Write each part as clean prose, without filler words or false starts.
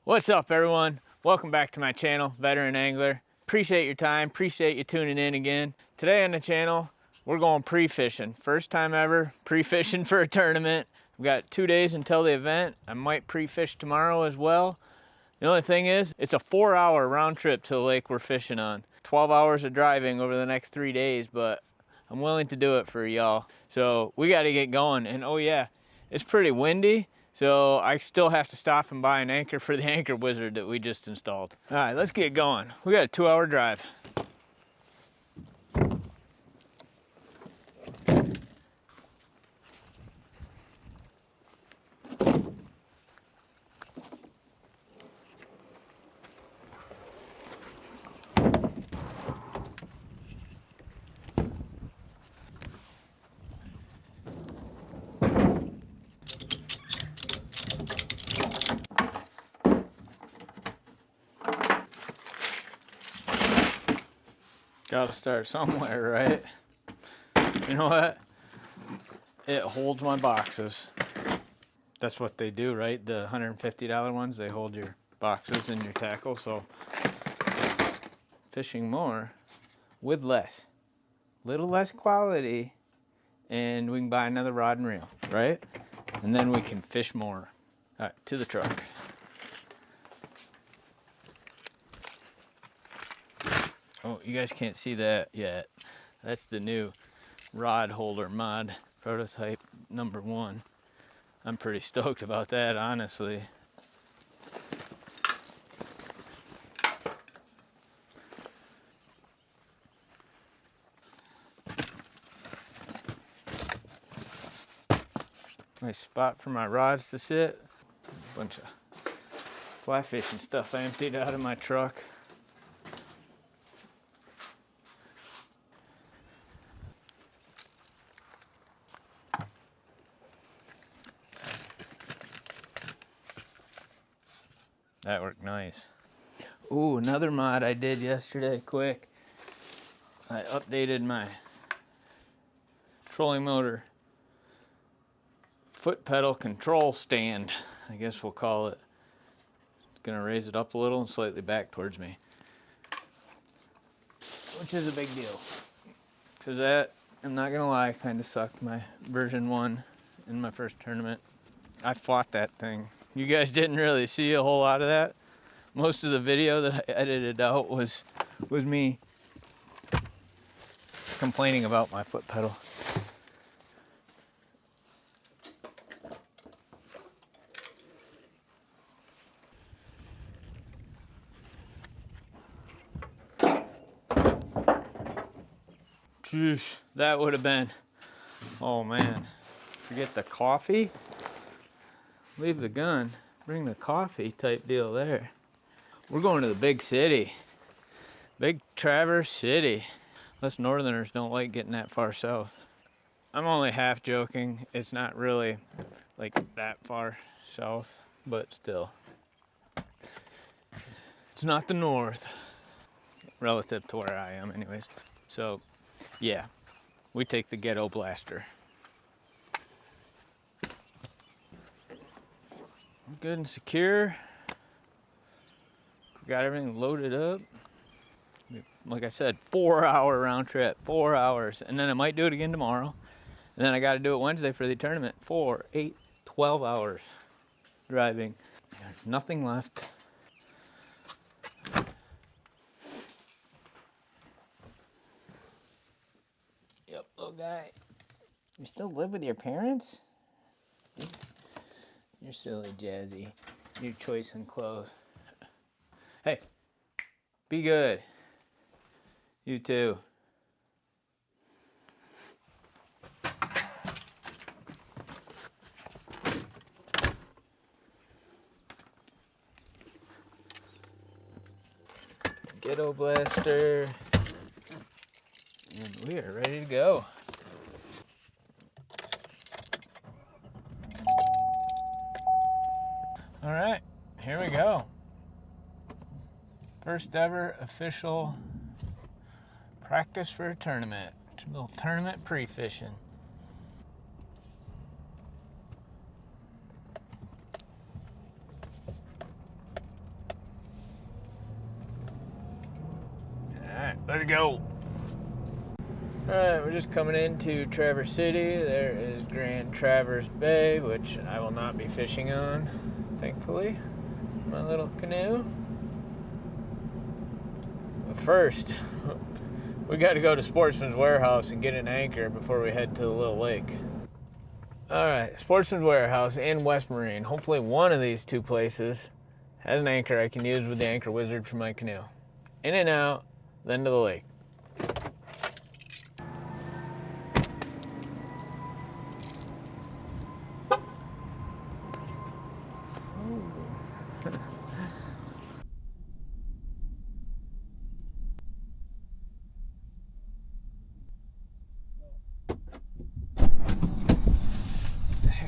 What's up, everyone? Welcome back to my channel, Veteran Angler. Appreciate your time, appreciate you tuning in again. Today on the channel, we're going pre-fishing. First time ever pre-fishing for a tournament. We've got 2 days until the event. I might pre-fish tomorrow as well. The only thing is, it's a 4-hour round trip to the lake we're fishing on. 12 hours of driving over the next 3 days, but I'm willing to do it for y'all. So we got to get going. And oh yeah, it's pretty windy. So I still have to stop and buy an anchor for the anchor wizard that we just installed. All right, let's get going. We got a 2-hour drive. Gotta start somewhere, right? You know what? It holds my boxes. That's what they do, right? The $150 ones, they hold your boxes and your tackle. So fishing more with less. Little less quality, and we can buy another rod and reel, right? And then we can fish more. All right, to the truck. Oh, you guys can't see that yet. That's the new rod holder mod, prototype number 1. I'm pretty stoked about that, honestly. Nice spot for my rods to sit. Bunch of fly fishing stuff I emptied out of my truck. That worked nice. Ooh, another mod I did yesterday, quick. I updated my trolling motor foot pedal control stand, I guess we'll call it. It's gonna raise it up a little and slightly back towards me, which is a big deal. Cause that, I'm not gonna lie, kind of sucked my version 1 in my first tournament. I fought that thing. You guys didn't really see a whole lot of that. Most of the video that I edited out was me complaining about my foot pedal. Jeez, that would have been, oh man, forget the coffee. Leave the gun, bring the coffee type deal there. We're going to the big city, big Traverse City. Us northerners don't like getting that far south. I'm only half joking. It's not really like that far south, but still. It's not the north, relative to where I am anyways. So yeah, we take the ghetto blaster. Good and secure. We got everything loaded up. Like I said, 4-hour round trip, 4 hours. And then I might do it again tomorrow. And then I got to do it Wednesday for the tournament. 4, 8, 12 hours driving. There's nothing left. Yep, little guy. You still live with your parents? You're silly, Jazzy. Your choice in clothes. Hey, be good. You too. Ghetto blaster. And we are ready to go. All right, here we go. First ever official practice for a tournament. A little tournament pre-fishing. Let's go. Alright, we're just coming into Traverse City. There is Grand Traverse Bay, which I will not be fishing on, thankfully. My little canoe. But first, we got to go to Sportsman's Warehouse and get an anchor before we head to the little lake. Alright, Sportsman's Warehouse and West Marine. Hopefully one of these two places has an anchor I can use with the anchor wizard for my canoe. In and out, then to the lake.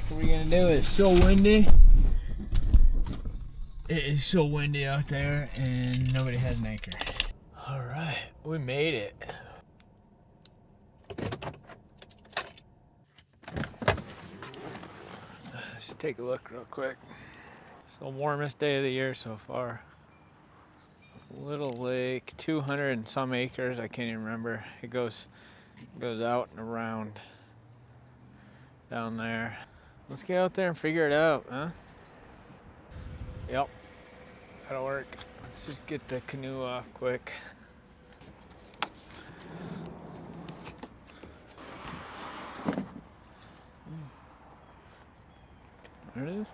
What we're gonna do is so windy. It is so windy out there and nobody has an anchor. All right, we made it. Let's take a look real quick. It's the warmest day of the year so far. Little lake, 200 and some acres, I can't even remember. It goes out and around down there. Let's get out there and figure it out, huh? Yep, that'll work. Let's just get the canoe off quick. There it is.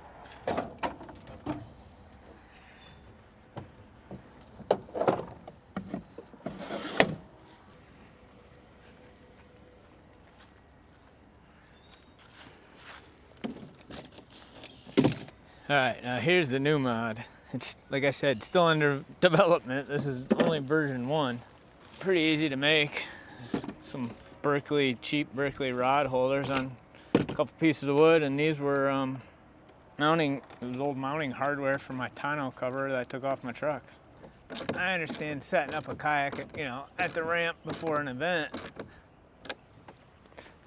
All right, now here's the new mod. It's, like I said, still under development. This is only version 1. Pretty easy to make. Some cheap Berkeley rod holders on a couple pieces of wood, and these were it was old mounting hardware for my tonneau cover that I took off my truck. I understand setting up a kayak, at the ramp before an event. It's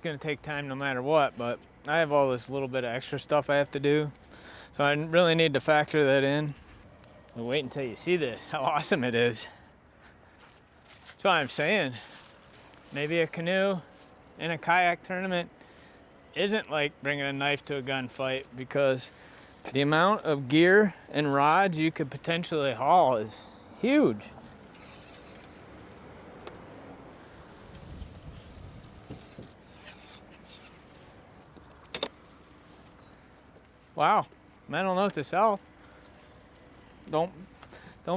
gonna take time no matter what, but I have all this little bit of extra stuff I have to do. So I really need to factor that in. But wait until you see this, how awesome it is. That's what I'm saying. Maybe a canoe in a kayak tournament isn't like bringing a knife to a gunfight, because the amount of gear and rods you could potentially haul is huge. Wow. Mental note to self. Don't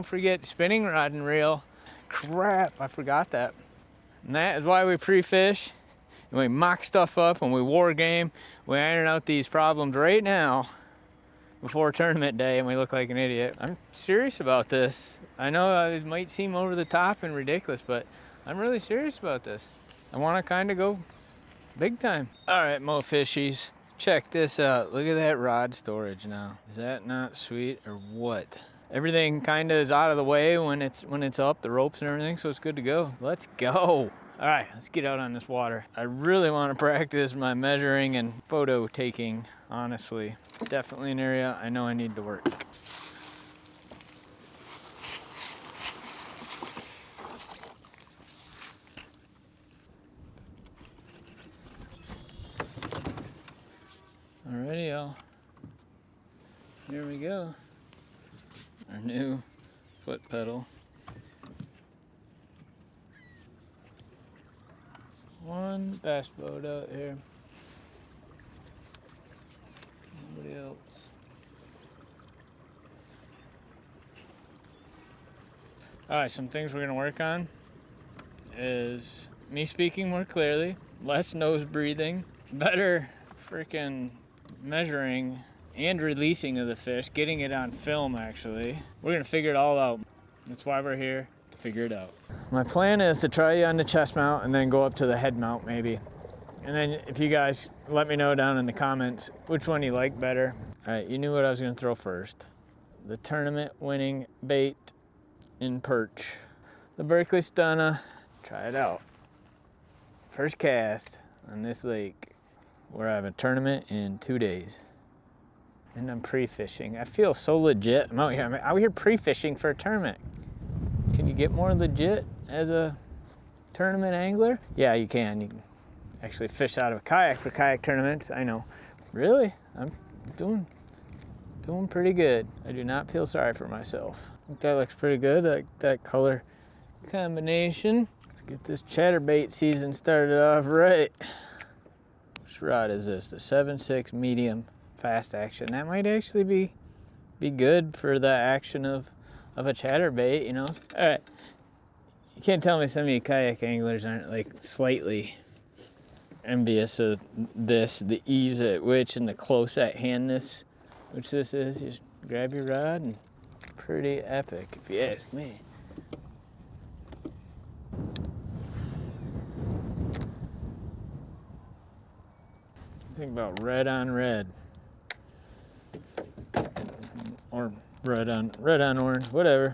forget spinning rod and reel. Crap, I forgot that. And that is why we pre-fish and we mock stuff up and we war game. We iron out these problems right now before tournament day and we look like an idiot. I'm serious about this. I know it might seem over the top and ridiculous, but I'm really serious about this. I want to kind of go big time. All right, mo fishies. Check this out. Look at that rod storage now. Is that not sweet or what? Everything kind of is out of the way when it's up, the ropes and everything, so it's good to go. Let's go. All right, let's get out on this water. I really want to practice my measuring and photo taking, honestly. Definitely an area I know I need to work. Alrighty, y'all. Here we go. Our new foot pedal. One bass boat out here. Nobody else. Alright, some things we're gonna work on is me speaking more clearly, less nose breathing, better freaking measuring and releasing of the fish, getting it on film actually. We're gonna figure it all out. That's why we're here, to figure it out. My plan is to try you on the chest mount and then go up to the head mount maybe. And then if you guys let me know down in the comments which one you like better. All right, you knew what I was gonna throw first. The tournament winning bait in perch. The Berkeley Stunna. Try it out. First cast on this lake. We're having a tournament in 2 days. And I'm pre-fishing. I feel so legit. I'm out here pre-fishing for a tournament. Can you get more legit as a tournament angler? Yeah, you can. You can actually fish out of a kayak for kayak tournaments. I know. Really? I'm doing pretty good. I do not feel sorry for myself. I think that looks pretty good, that color combination. Let's get this chatterbait season started off right. Which rod is this? The 7.6 medium fast action. That might actually be good for the action of a chatterbait, you know? All right. You can't tell me some of you kayak anglers aren't like slightly envious of this, the ease at which and the close at handness which this is. You just grab your rod and pretty epic if you ask me. Think about red on red. Or red on orange, whatever.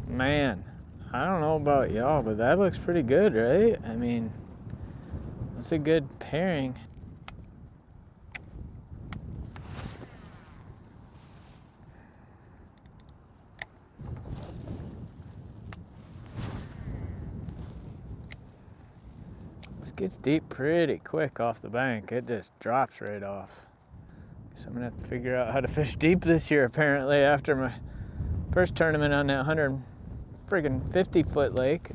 Man, I don't know about y'all, but that looks pretty good, right? I mean, that's a good pairing. This gets deep pretty quick off the bank. It just drops right off. Guess I'm gonna have to figure out how to fish deep this year, apparently, after my first tournament on that 150-foot lake.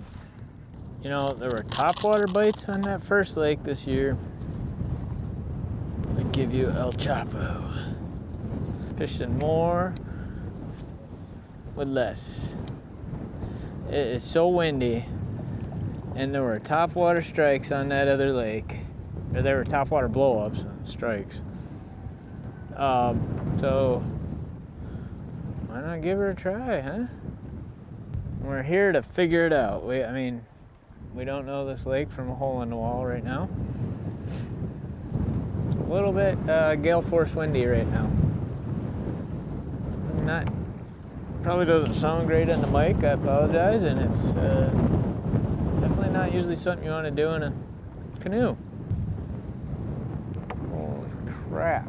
You know, there were topwater bites on that first lake this year. They give you El Chapo. Fishing more with less. It is so windy, and there were topwater strikes on that other lake. Or there were topwater blow-ups and strikes. So why not give her a try, huh? We're here to figure it out. I mean, we don't know this lake from a hole in the wall right now. It's a little bit gale force windy right now. Probably doesn't sound great on the mic, I apologize, and it's definitely not usually something you want to do in a canoe. Holy crap.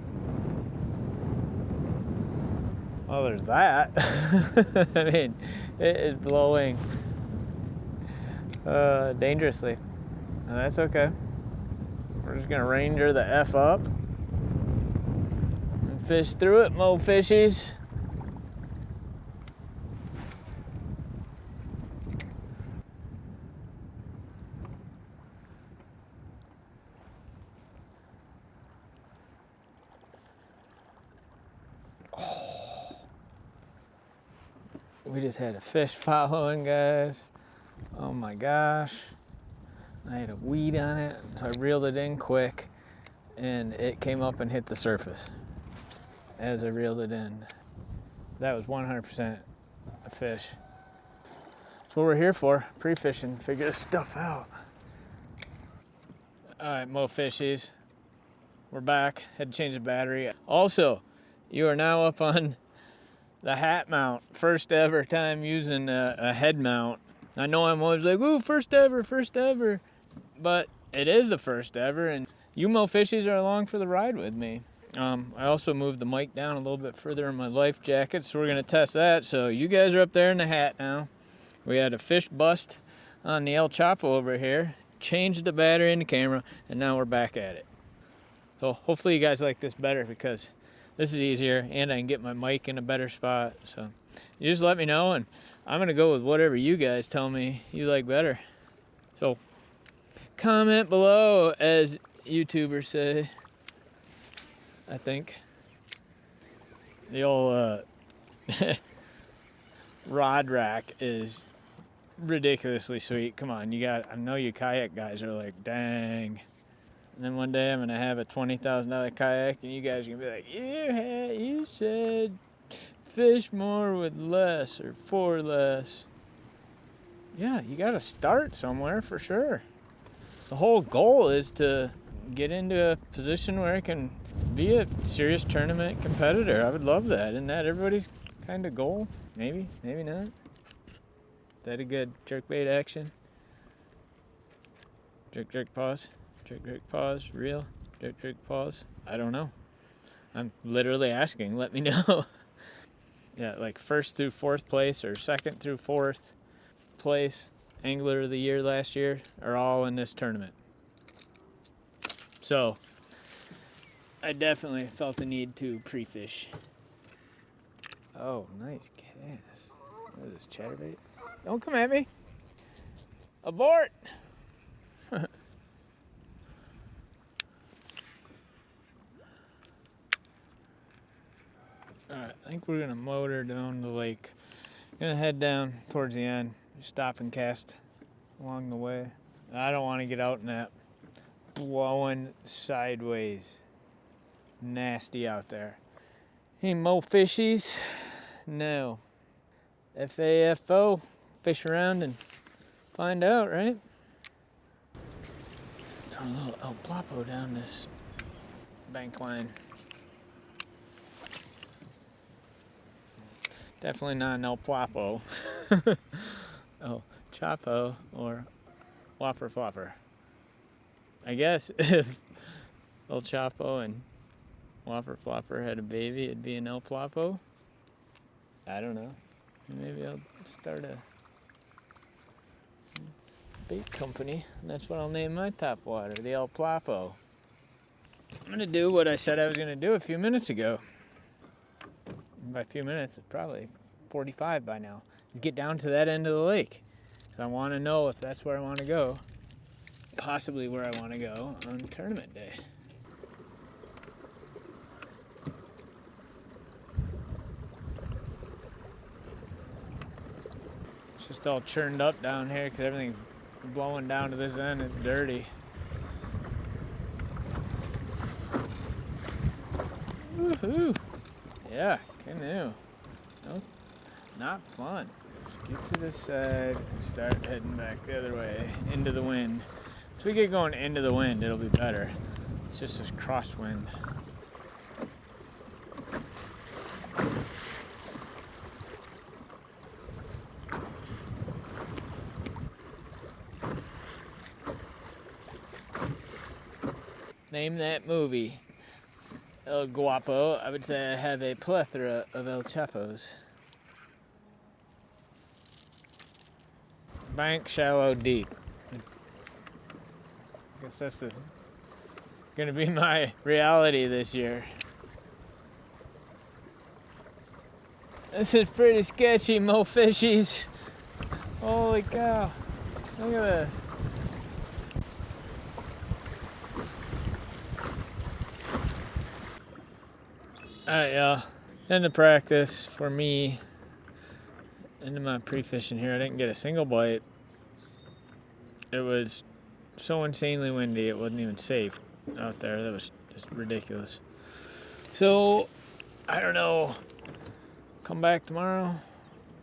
Well, there's that. I mean, it is blowing dangerously. And that's okay. We're just gonna ranger the F up and fish through it, mo fishies. We just had a fish following, guys. Oh my gosh. I had a weed on it, so I reeled it in quick, and it came up and hit the surface as I reeled it in. That was 100% a fish. That's what we're here for, pre-fishing, figure this stuff out. All right, mo fishies. We're back, had to change the battery. Also, you are now up on the hat mount. First ever time using a head mount. I know I'm always like, ooh, first ever. But it is the first ever, and you mo fishies are along for the ride with me. I also moved the mic down a little bit further in my life jacket, so we're gonna test that. So you guys are up there in the hat now. We had a fish bust on the El Chapo over here, changed the battery in the camera, and now we're back at it. So hopefully you guys like this better, because this is easier, and I can get my mic in a better spot. So you just let me know, and I'm gonna go with whatever you guys tell me you like better. So comment below, as YouTubers say. I think the old rod rack is ridiculously sweet. Come on, I know you kayak guys are like, dang. And then one day I'm gonna have a $20,000 kayak, and you guys are gonna be like, yeah, you said fish more with less, or for less. Yeah, you gotta start somewhere for sure. The whole goal is to get into a position where I can be a serious tournament competitor. I would love that. Isn't that everybody's kind of goal? Maybe, maybe not. Is that a good jerkbait action? Jerk, jerk, pause. Jerk, jerk, pause. Reel. Jerk, jerk, pause. I don't know. I'm literally asking. Let me know. Yeah, like 1st through 4th place or 2nd through 4th place angler of the year last year are all in this tournament. So I definitely felt the need to pre-fish. Oh, nice cast. What is this, chatterbait? Don't come at me. Abort! Alright, I think we're gonna motor down the lake. Gonna head down towards the end, stop and cast along the way. I don't want to get out in that blowing sideways. Nasty out there. Any mo fishies? No. FAFO, fish around and find out, right? Throwing a little El Plapo down this bank line. Definitely not an El Plapo. Oh, Chapo or Whopper Flopper. I guess if El Chapo and Whopper Flopper had a baby, it'd be an El Plapo. I don't know. Maybe I'll start a bait company. And that's what I'll name my top water, the El Plapo. I'm gonna do what I said I was gonna do a few minutes ago. By a few minutes, it's probably 45 by now. Get down to that end of the lake. I want to know if that's where I want to go. Possibly where I want to go on tournament day. It's just all churned up down here because everything's blowing down to this end. It's dirty. Woohoo! Yeah, canoe. No, not fun. Just get to this side and start heading back the other way into the wind. As we get going into the wind, it'll be better. It's just this crosswind. Name that movie. El Guapo. I would say I have a plethora of El Chapos. Bank, shallow, deep. I guess that's gonna be my reality this year. This is pretty sketchy, mo fishies. Holy cow. Look at this. Alright, y'all. End of practice for me. Into my pre-fishing here. I didn't get a single bite. It was so insanely windy, it wasn't even safe out there. That was just ridiculous. So, I don't know. Come back tomorrow?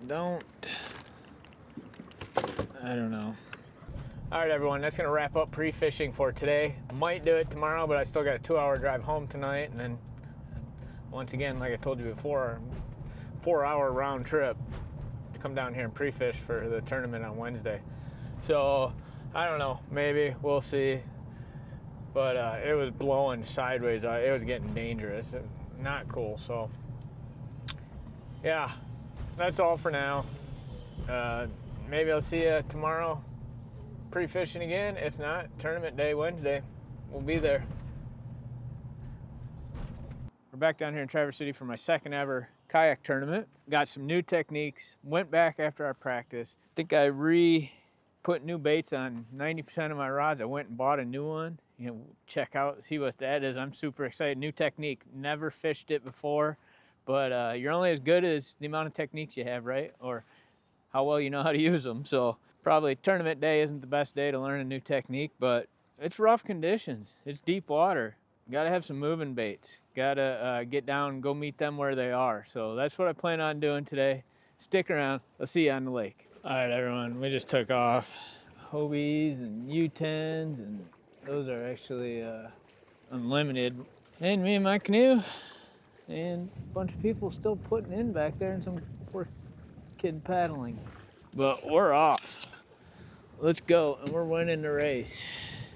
Don't. I don't know. All right, everyone, that's gonna wrap up pre-fishing for today. Might do it tomorrow, but I still got a 2-hour drive home tonight, and then once again, like I told you before, 4-hour round trip to come down here and pre-fish for the tournament on Wednesday. So I don't know, maybe we'll see. But it was blowing sideways. It was getting dangerous. Not cool. So yeah, that's all for now. Maybe I'll see you tomorrow pre-fishing again. If not, tournament day Wednesday, we'll be there. We're back down here in Traverse City for my second ever kayak tournament. Got some new techniques, went back after our practice. I think I put new baits on 90% of my rods. I went and bought a new one. You know, check out, see what that is. I'm super excited. New technique, never fished it before, but you're only as good as the amount of techniques you have, right? Or how well you know how to use them. So probably tournament day isn't the best day to learn a new technique, but it's rough conditions. It's deep water. Gotta have some moving baits. Gotta get down and go meet them where they are. So that's what I plan on doing today. Stick around. I'll see you on the lake. All right, everyone, we just took off. Hobies and U10s, and those are actually unlimited. And me and my canoe, and a bunch of people still putting in back there, and some poor kid paddling. But we're off. Let's go, and we're winning the race.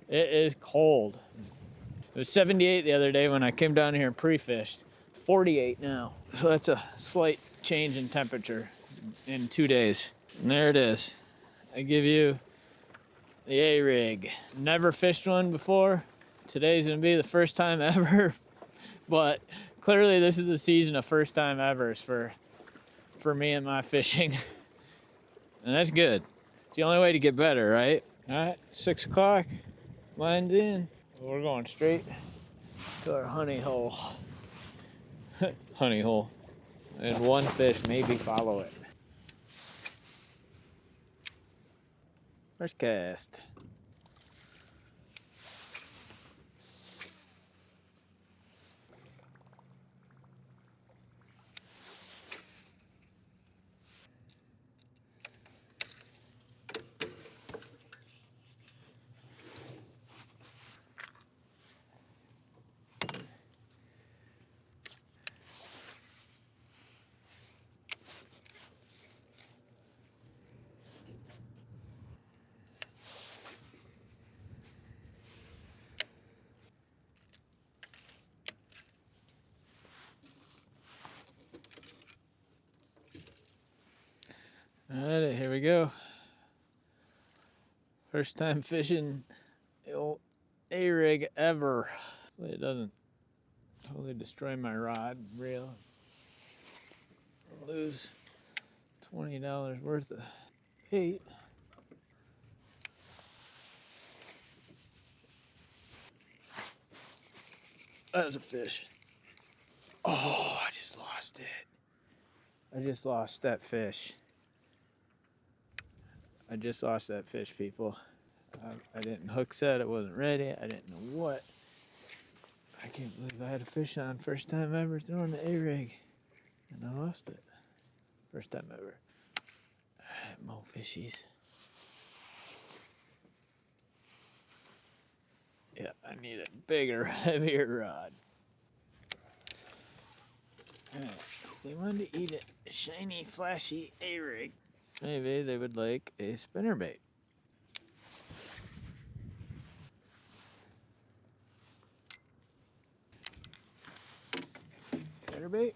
It is cold. It was 78 the other day when I came down here and pre-fished. 48 now. So that's a slight change in temperature in 2 days. And there it is. I give you the A-rig. Never fished one before. Today's gonna be the first time ever. But clearly this is a season of first time evers for me and my fishing. And that's good. It's the only way to get better, right? All right, 6 o'clock, line's in. We're going straight to our honey hole. Honey hole. And one fish, maybe follow it. First cast. All right, here we go. First time fishing the old A-rig ever. Hopefully it doesn't totally destroy my rod reel. I'll lose $20 worth of bait. That was a fish. Oh, I just lost it. I just lost that fish. I just lost that fish, people. I didn't hook set, it wasn't ready. I didn't know what. I can't believe I had a fish on. First time ever throwing the A-rig. And I lost it. First time ever. Alright, more fishies. Yeah, I need a bigger, heavier rod. Alright, if they wanted to eat a shiny, flashy A-rig, maybe they would like a spinnerbait. Spinnerbait?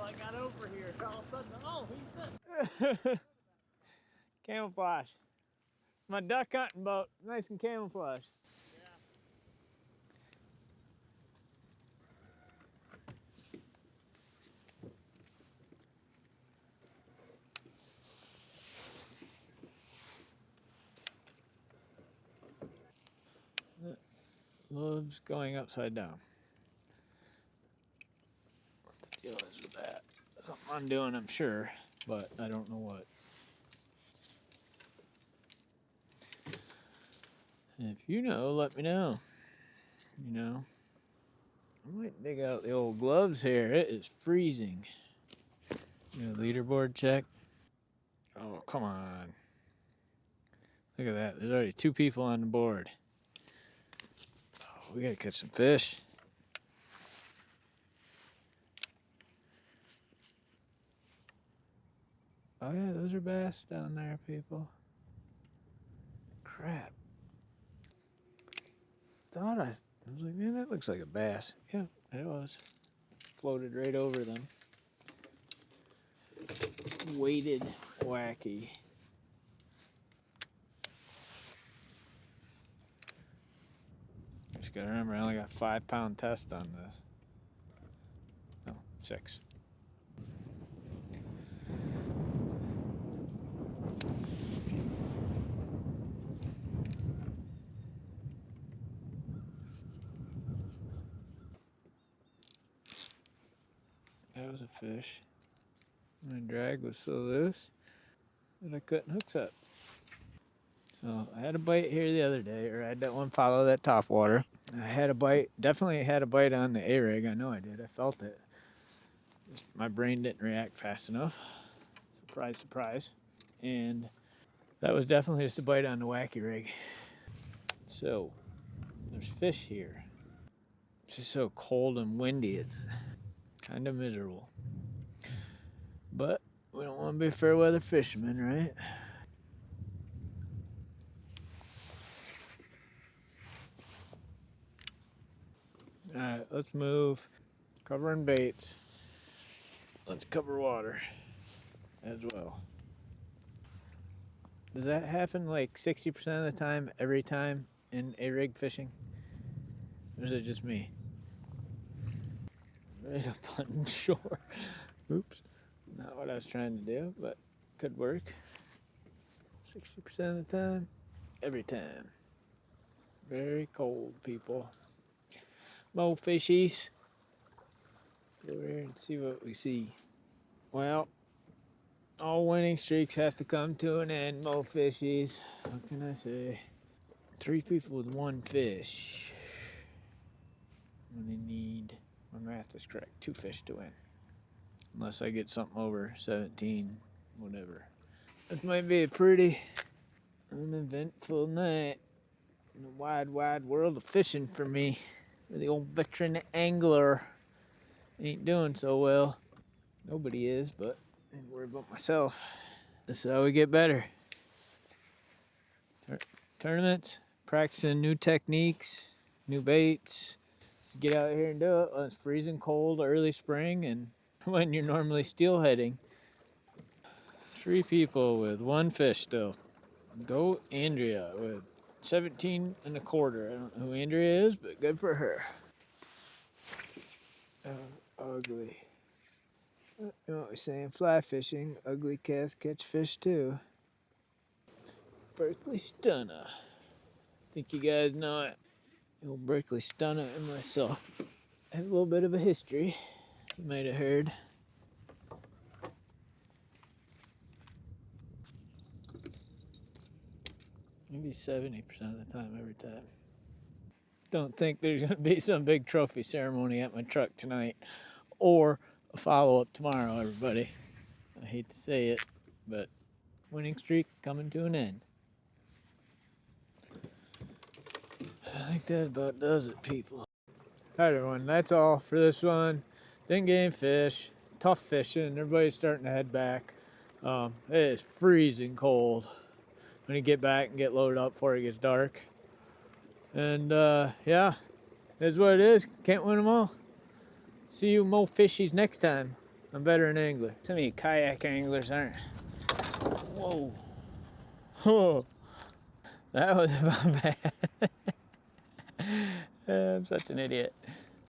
I got over here. All of a sudden, oh, he's it. Camouflage. My duck hunting boat, nice and camouflage. Yeah. Loves going upside down. What the deal is with that? Something I'm doing, I'm sure, but I don't know what. If you know, let me know. You know, I might dig out the old gloves here. It is freezing. You know, leaderboard check. Oh, come on. Look at that. There's already 2 people on the board. Oh, we gotta catch some fish. Oh yeah, those are bass down there, people. Crap. I was like, man, that looks like a bass. Yeah, it was. Floated right over them. Weighted wacky. Just gotta remember, I only got 5-pound test on this. No, 6. That was a fish. My drag was so loose that I couldn't hook set. So I had a bite here the other day, or I had that one follow that top water. I had a bite, definitely had a bite on the A-rig. I know I did. I felt it. Just my brain didn't react fast enough. Surprise, surprise. And that was definitely just a bite on the wacky rig. So There's fish here. It's just so cold and windy, it's kind of miserable. But we don't want to be fair weather fishermen, right? All right, let's move. Covering baits. Let's cover water as well. Does that happen like 60% of the time, every time in A-rig fishing? Or is it just me? Right up on shore. Oops. Not what I was trying to do, but could work. 60% of the time, every time. Very cold, people. Mo fishies. Go over here and see what we see. Well, all winning streaks have to come to an end, mo fishies. What can I say? 3 people with 1 fish. I'm gonna need, my math is correct, 2 fish to win. Unless I get something over 17, whatever. This might be a pretty uneventful night in the wide, wide world of fishing for me. The old veteran angler ain't doing so well. Nobody is, but I ain't worried about myself. This is how we get better. Tournaments, practicing new techniques, new baits. Just get out here and do it when it's freezing cold, early spring, and when you're normally steelheading. 3 people with 1 fish still. Go Andrea with 17 and a quarter. I don't know who Andrea is, but good for her. Ugly. You know what we're saying? Fly fishing, ugly cats catch fish too. Berkeley Stunner. Think you guys know it. The old Berkeley Stunner and myself have a little bit of a history. You might have heard. Maybe 70% of the time, every time. Don't think there's going to be some big trophy ceremony at my truck tonight or a follow-up tomorrow, everybody. I hate to say it, but winning streak coming to an end. I think that about does it, people. All right, everyone, that's all for this one. Didn't get any fish. Tough fishing. Everybody's starting to head back. It is freezing cold when you get back and get loaded up before it gets dark. And yeah, that's what it is. Can't win them all. See you mo fishies next time. I'm Veteran Angler. Some of you kayak anglers aren't. Whoa. Whoa. That was about bad. I'm such an idiot.